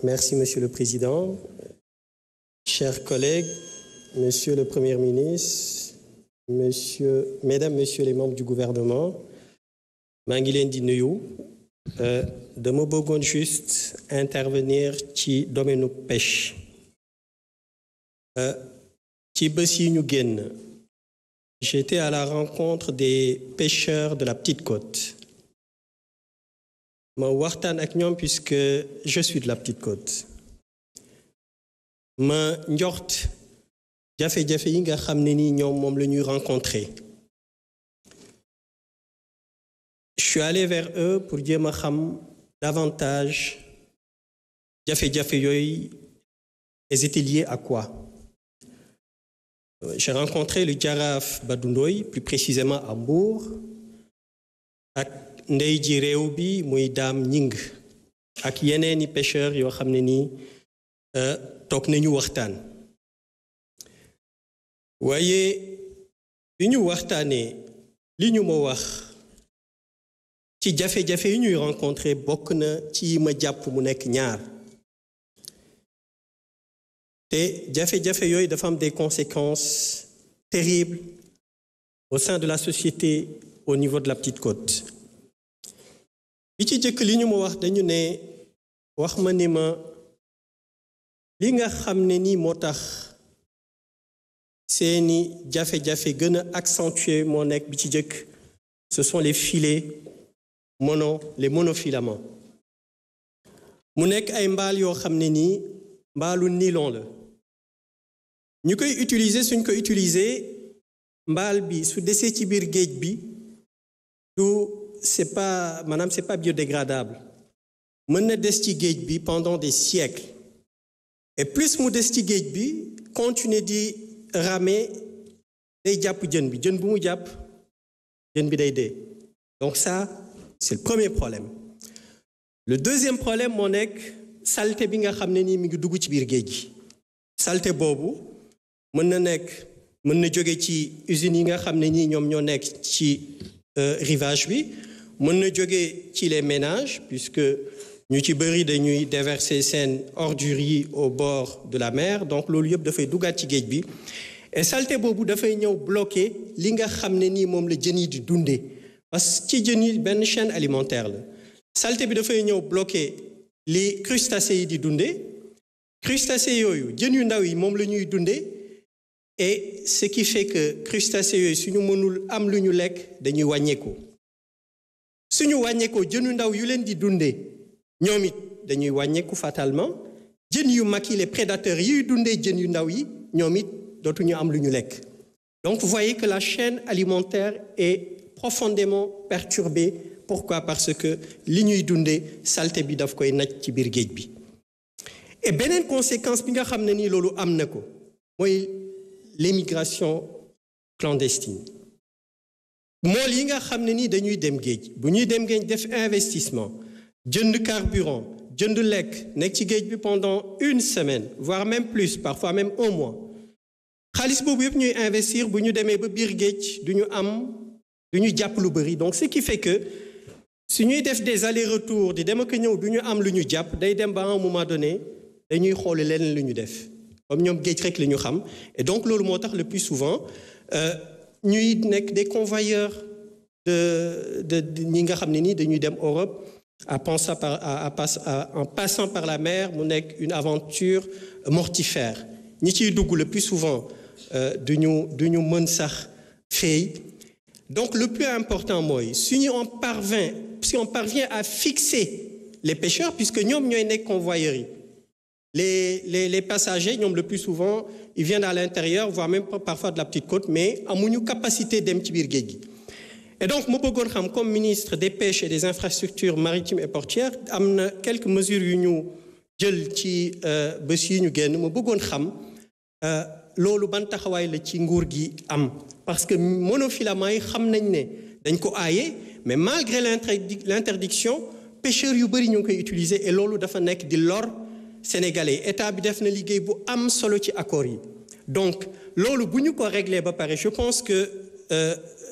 Merci, Monsieur le Président. Chers collègues, Monsieur le Premier ministre, Mesdames, Messieurs les membres du gouvernement, maa ngi leen di nuyu dama bëggoon juste intervenir ci domaine pêche ci bés yi ñu génn. J'étais à la rencontre des pêcheurs de la Petite Côte. ma waxtaan ak ñoom puisque je suis de la Petite Côte. ma njort jafe-jafe yi nga xam ne ni ñoom moom la ñuy rencontrer. Je suis allé vers eux pour jéem a xam davantage jafe-jafe yooyu étaient liés à quoi. J'ai rencontré le Jaraaf Badou Ndoye, plus précisément à Mbour, ak ndey ji réew bi muy Dame Ñing ak yeneeni pêcheurs yoo xam ne nii toog nañu waxtaan. waaye bi ñu waxtaanee li ñu ma wax ci jafe-jafe yi ñuy rencontrer bokk na ci ma jàpp mu nekk ñaar. te jafe-jafe yooyu dafa am des conséquences terribles au sein de la société au niveau de la Petite Côte. bi ci jëkk li ñu ma wax dañu ne wax ma ni ma li nga xam ne nii moo tax seeni jafe-jafe gën a accentué moo nekk bi ci jëkk ce sont les filets les monofilaments. mu nekk ay mbaal yoo xam ne nii mbaalu nylon la. ñu koy utiliser suñ ko utiliser mbaal bi su desee ci biir géej bi c'est pas biodégradable. mën na des ci géej bi pendant des siècles. et plus mu des ci géej bi continuer di ramer day jàpp jën bi jën bu mu jàpp jën bi day dee. donc ça c'est le premier problème. le deuxième problème moo nekk saleté bi nga xam ne nii mi ngi dugg ci biir géej gi. saleté boobu mën na jóge ci usines yi nga xam ne nii ñoom ñoo nekk ci rivage bi mën na jóge ci les ménages puisque ñu ci bëri dañuy déverser seen ordures yi au bord de la mer donc loolu yëpp dafay duggaat ci géej bi et saleté boobu dafay ñëw bloquer li nga xam ne nii moom la jën yi di dundee parce que ci jën yi benn chaîne alimentaire la. saleté bi dafay ñëw bloquer li crustacés yi di dundee crustacés yooyu jën yu ndaw yi moom la ñuy dundee et ce qui fait que crustacés yooyu suñu mënul am lu ñu lekk dañuy wàññeeku suñu wàññeekoo jën yu ndaw yu leen di dundee ñoom it dañuy wàññeeku fatalement jën yu mag yi les prédateurs yuy dundee jën yu ndaw yi ñoom it dootuñu am lu ñu lekk. donc vous voyez que la chaîne alimentaire est profondément perturbée. Pourquoi? Parce que li ñuy dundee saleté bi daf koy naj ci biir géej bi. et beneen conséquence bi nga xam ne nii loolu am na ko mooy l'émigration clandestine. mool yi nga xam ne nii dañuy dem géej bu ñuy dem géej def investissement jënd carburant jënd lekk nekk ci géej bi pendant une semaine voire même plus parfois même un mois xaalis boobu yëpp ñuy investir bu ñu demee ba biir géej du ñu jàpp lu bëri donc ce qui fait que su ñuy def des allers-retours di dem ak ñëw du ñu am lu ñu jàpp day dem ba à un moment donné dañuy xool leneen lu ñu def comme ñoom géej rek la ñu xam et donc loolu moo tax le plus souvent ñuy nekk des convoyeurs de ñi nga xam ne nii dañuy dem Europe en passant par la mer mu nekk une aventure mortifère ñi ciy dugg le plus souvent du ñu mën sax fay. Donc le plus important mooy si on parvient à fixer les pêcheurs puisque ñoom ñooy nekk convoyeurs yi les passagers ñoom le plus souvent ils viennent à l'intérieur voire même parfois de la Petite Côte mais amuñu capacité dem ci biir géej gi. et donc ma bëggoon xam comme ministre des pêches et des infrastructures maritimes et portuaires am na quelques mesures yu ñu jël ci bés yi ñu génn ma bëggoon xam loolu ban taxawaay la ci nguur gi am. parce que monofilaments yi xam nañ ne dañ ko aaye mais malgré l'interdiction pêcheurs yu bëri ñu ngi koy utiliser et loolu dafa nekk di lor sénégalais état bi def na liggéey bu am solo ci accords yi donc loolu bu ñu ko régler ba pare je pense que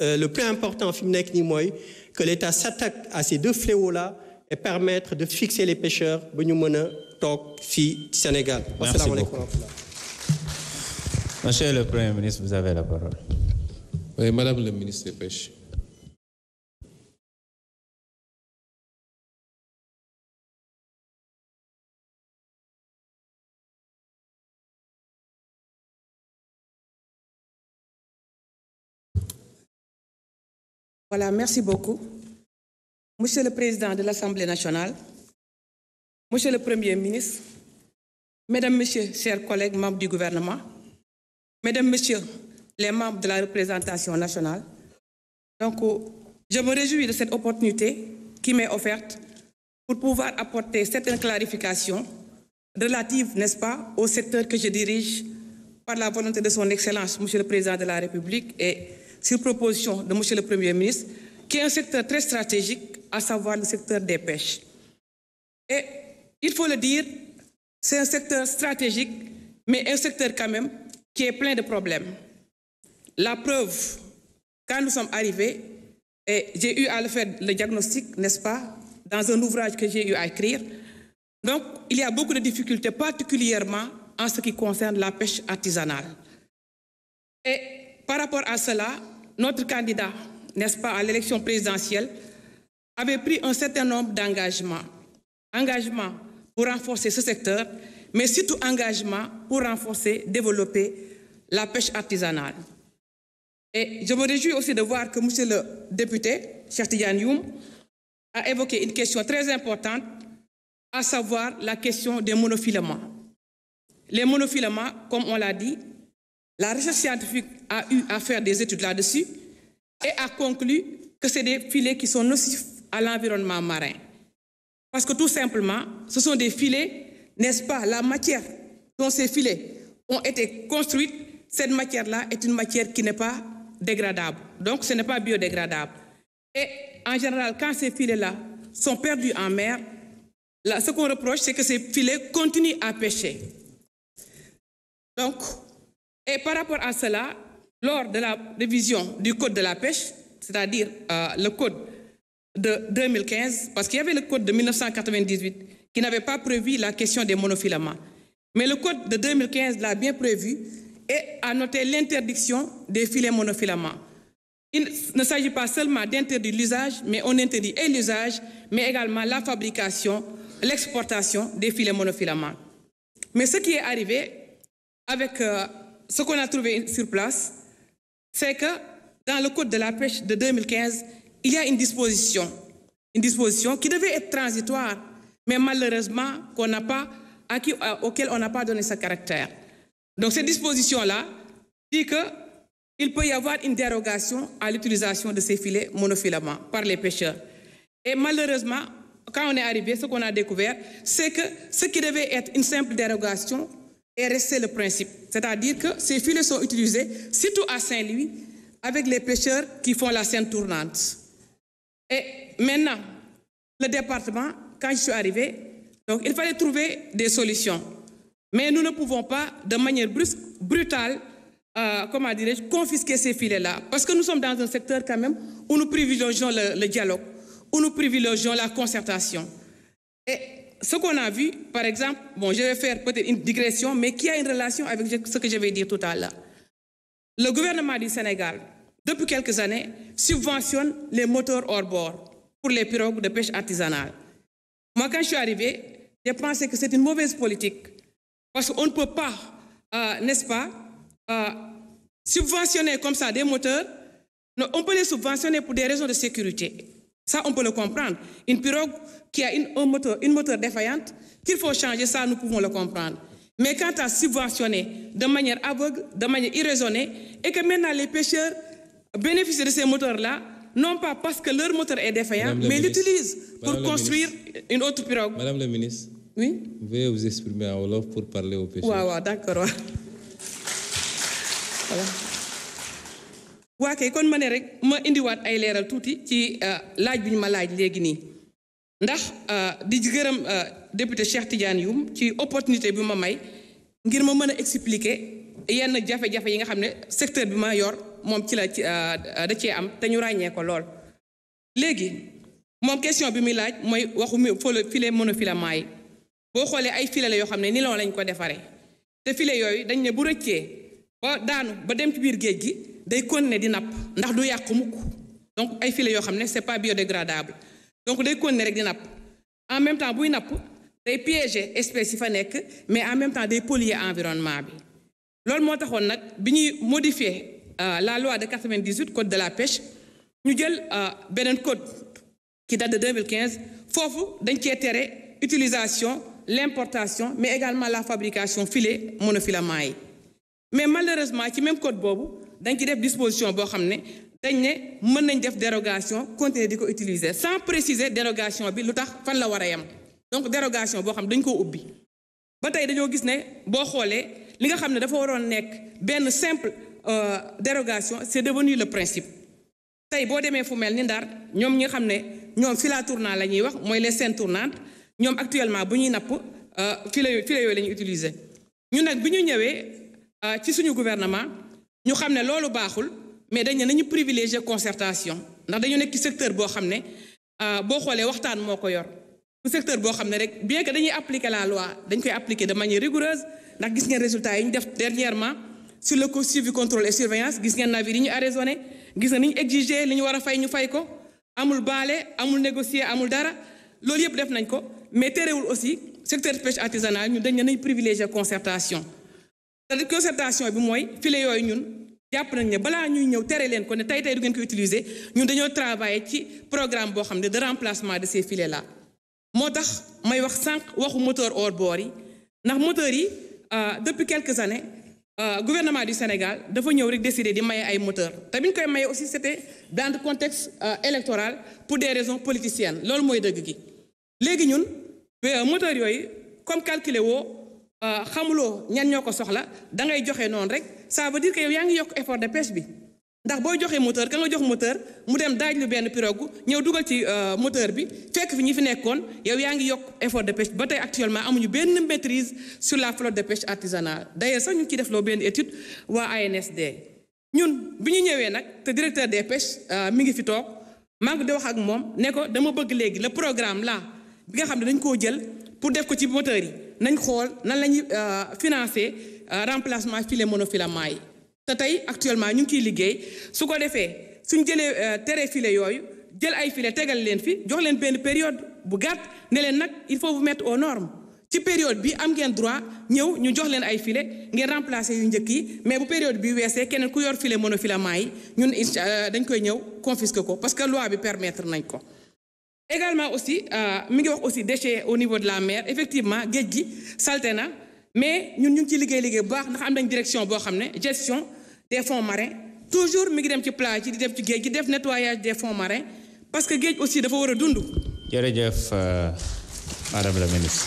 le plus important fi mu nekk nii mooy que l'État s'attaque à ces deux fléaux-là et permettre de fixer les pêcheurs ba ñu mën a toog fii Sénégal. Merci beaucoup. Monsieur le Premier ministre, vous avez la parole. Oui, Madame le ministre des Pêches. Voilà, merci beaucoup. Monsieur le Président de l'Assemblée nationale, Monsieur le Premier ministre, Mesdames, Messieurs, chers collègues membres du gouvernement, Mesdames, Messieurs, les membres de la représentation nationale, donc je me réjouis de cette opportunité qui m'est offerte pour pouvoir apporter certaines clarifications relatives, n'est-ce pas, au secteur que je dirige par la volonté de son Excellence, Monsieur le Président de la République, et sur proposition de Monsieur le Premier ministre, qui est un secteur très stratégique, à savoir le secteur des pêches. Et il faut le dire, c'est un secteur stratégique, mais un secteur quand même qui est plein de problèmes. La preuve, quand nous sommes arrivés, et j'ai eu à le faire le diagnostic, n'est-ce pas, dans un ouvrage que j'ai eu à écrire. Donc, il y a beaucoup de difficultés, particulièrement en ce qui concerne la pêche artisanale. Et par rapport à cela, notre candidat, n'est-ce pas, à l'élection présidentielle, avait pris un certain nombre d'engagements. Engagements pour renforcer ce secteur, mais surtout engagements pour renforcer, développer la pêche artisanale. Et je me réjouis aussi de voir que monsieur le député, Cheikh Tidiane Youm, a évoqué une question très importante, à savoir la question des monofilaments. Les monofilaments, comme on l'a dit, la recherche scientifique a eu à faire des études là-dessus et a conclu que c'est des filets qui sont nocifs à l'environnement marin. Parce que tout simplement, ce sont des filets, n'est-ce pas, la matière dont ces filets ont été construits, cette matière-là est une matière qui n'est pas dégradable. Donc, ce n'est pas biodégradable. Et en général, quand ces filets-là sont perdus en mer, là, ce qu'on reproche, c'est que ces filets continuent à pêcher. Donc, et par rapport à cela, lors de la révision du Code de la pêche, c'est-à-dire le Code de 2015, parce qu'il y avait le Code de 1998 qui n'avait pas prévu la question des monofilaments. Mais le Code de 2015 l'a bien prévu et a noté l'interdiction des filets monofilaments. Il ne s'agit pas seulement d'interdire l'usage, mais on interdit et l'usage, mais également la fabrication, l'exportation des filets monofilaments. Mais ce qui est arrivé avec ce qu'on a trouvé sur place, c'est que dans le Code de la pêche de 2015, il y a une disposition qui devait être transitoire, mais malheureusement auquel on n'a pas donné ce caractère. Donc cette disposition-là dit qu'il peut y avoir une dérogation à l'utilisation de ces filets monofilaments par les pêcheurs. Et malheureusement, quand on est arrivé, ce qu'on a découvert, c'est que ce qui devait être une simple dérogation est resté le principe. C'est-à-dire que ces filets sont utilisés, surtout à Saint-Louis, avec les pêcheurs qui font la scène tournante. Et maintenant, le département, quand je suis arrivé, donc il fallait trouver des solutions. Mais nous ne pouvons pas, de manière brutale, confisquer ces filets-là. Parce que nous sommes dans un secteur quand même où nous privilégions le dialogue, où nous privilégions la concertation. Et ce qu'on a vu, par exemple, bon, je vais faire peut-être une digression, mais qui a une relation avec ce que je vais dire tout à l'heure. Le gouvernement du Sénégal, depuis quelques années, subventionne les moteurs hors bord pour les pirogues de pêche artisanale. Moi, quand je suis arrivé, j'ai pensé que c'est une mauvaise politique. Parce qu'on ne peut pas, n'est-ce pas, subventionner comme ça des moteurs. Non, on peut les subventionner pour des raisons de sécurité. Ça, on peut le comprendre. Une pirogue qui a une moteur défaillante, qu'il faut changer, ça, nous pouvons le comprendre. Mais quand à subventionner de manière aveugle, de manière irraisonnée, et que maintenant les pêcheurs bénéficient de ces moteurs-là, non pas parce que leur moteur est défaillant, mais l'utilisent pour construire une autre pirogue. Madame la ministre, oui? Veuillez vous exprimer en wolof pour parler aux pêcheurs. Oui, d'accord. Voilà. Kay kon mané rek ma indi wat ay léral touti ci laaj biñ ma laaj légui ni ndax di gërëm député Cheikh Tidiane Youm ci opportunité bi ma may ngir ma mëna expliquer yenn jafé-jafé yi nga xamné secteur bi ma yor mom ci la da ci am té ñu ragné ko lool légui mom question bi mi laaj moy waxu filet monofilament yi boo xoolee ay filet la yoo xam ne nylon lañ ko defaree te filet yooyu dañ ne bu rëccee ba daanu ba dem ci biir géej gi day continuer di napp ndax du yàqu mukk donc ay filet yoo xam ne c'est pas biodégradable donc day continuer rek di napp en même temps buy napp day piéger espèces yi fa nekk mais en même temps day polluer environnement bi loolu moo taxoon nag bi ñuy modifier la loi de 98 code de la pêche ñu jël beneen code qui date de 2015 foofu dañ cee tere utilisation l'importation mais également la fabrication filet monofilament yi mais malheureusement ci même code boobu dañ ci def disposition boo xam ne dañ ne mën nañ def dérogation continuer di ko utiliser sans préciser dérogation bi lu tax fan la war a yem donc dérogation boo xam dañ koo ubbi ba tey dañoo gis ne boo xoolee li nga xam ne dafa waroon nekk benn simple dérogation c'est devenu le principe tey boo demee fu mel ni Ndar ñoom ñi nga xam ne ñoom filet tournant la ñuy wax mooy les chaînes tournantes ñoom actuellement bu ñuy napp filet yooyu la ñuy utiliser ñu nag bi ñu ñëwee ci suñu gouvernement ñu xam ne loolu baaxul mais dañ ne nañu privilégier concertation ndax dañu nekk ci secteur boo xam ne boo xoolee waxtaan moo ko yor bu secteur boo xam ne rek bien que dañuy appliquer la loi dañ koy appliquer de manière rigoureuse ndax gis ngeen résultats yi ñu def dernièrement sur le suivi contrôle et surveillance gis ngeen navire yi ñu arraisonné gis nga ni ñu exiger li ñu war a fay ñu fay ko amul baale amul négocier amul dara loolu yëpp def nañ ko mais terewul aussi secteur pêche artisanale ñu dañ ne nañ privilégier concertation c'est-à-dire concertation bi mooy filet yooyu ñun jàpp nañ ne balaa ñuy ñëw tere leen ko ne tey du ngeen ko utiliser ñun dañoo travailler ci programme boo xam ne de remplacement de ces filets là moo tax may wax sànq waxu moteur hors bord yi ndax moteurs yi depuis quelques années gouvernement du Sénégal dafa ñëw rek décider di maye ay moteurs te bi ñu koy maye aussi c'était dans le contexte électoral pour des raisons politiciennes loolu mooy dëgg gi léegi ñun moteurs yooyu comme calculer woo xamuloo ñan ñoo ko soxla da ngay joxe noonu rek ça veut dire que yow yaa ngi yokk effort de pêche bi ndax booy joxe moteur ka nga jox moteur mu dem daaj lu benn pirogue ñëw dugal ci moteur bi fekk fi ñi fi nekkoon yow yaa ngi yokk effort de pêche ba tey actuellement amuñu benn maîtrise sur la flotte de pêche artisanale d'ailleurs sax ñu ngi ciy def loo benn étude waa ANSD ñun bi ñu ñëwee nag te directeur des pêches mi ngi fi toog maa ngi di wax ak moom ne ko dama bëgg léegi le programme là bi nga xam ne dañ koo jël pour def ko ci moteur yi nañ xool nan la ñuy financer remplacement filet monofilament yi te tey actuellement ñu ngi ciy liggéey su ko defee suñ jëlee tere filet yooyu jël ay filet tegal leen fi jox leen benn période bu gàtt ne leen nag il faut vous mettre aux normes ci période bi am ngeen droit ñëw ñu jox leen ay filet ngeen remplacer yu njëkk yi mais bu période bi weesee keneen ku yor filet monofilament yi ñun dañ koy ñëw confisquer ko parce que loi bi permettre nañ ko. également aussi mi ngi wax aussi déchets au niveau de la mer effectivement géej gi salté na mais ñun ñu ngi ciy liggéey bu baax ndax am nañ direction boo xam ne gestion des fonds marins toujours mi ngi dem ci plage yi di def ci géej gi def nettoyage des fonds marins parce que géej aussi dafa war a dund. jërëjëf madame la ministre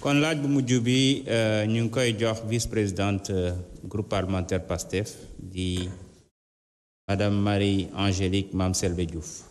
kon laaj bu mujj bi ñu ngi koy jox vice-présidente groupe parlementaire PASTEF di madame Marie Angélique Mame Selbé Diouf.